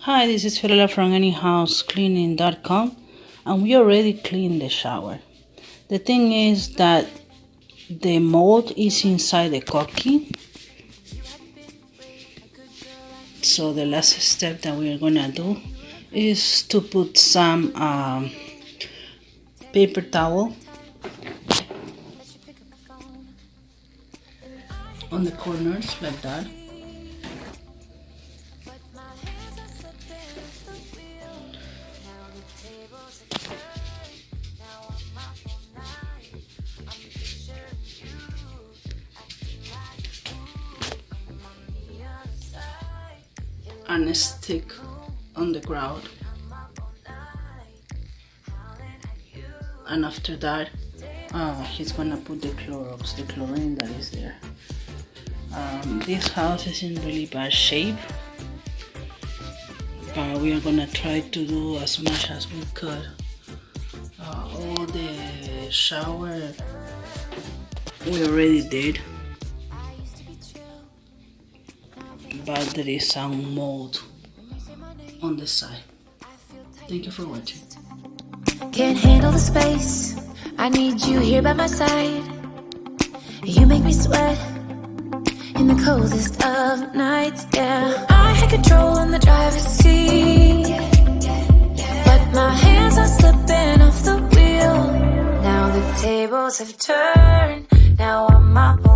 Hi, this is Fiorella from anyhousecleaning.com, and we already cleaned the shower. The thing is that the mold is inside the cocky, so the last step that we are gonna do is to put some paper towel on the corners like that. And stick on the ground, and after that he's gonna put the Clorox, the chlorine that is there. This house is in really bad shape, but we are gonna try to do as much as we could. All the shower we already did, but there is some mold on the side. Thank you for watching. Can't handle the space, I need you here by my side. You make me sweat in the coldest of nights, yeah. I had control in the driver's seat, but my hands are slipping off the wheel. Now the tables have turned, now I'm up on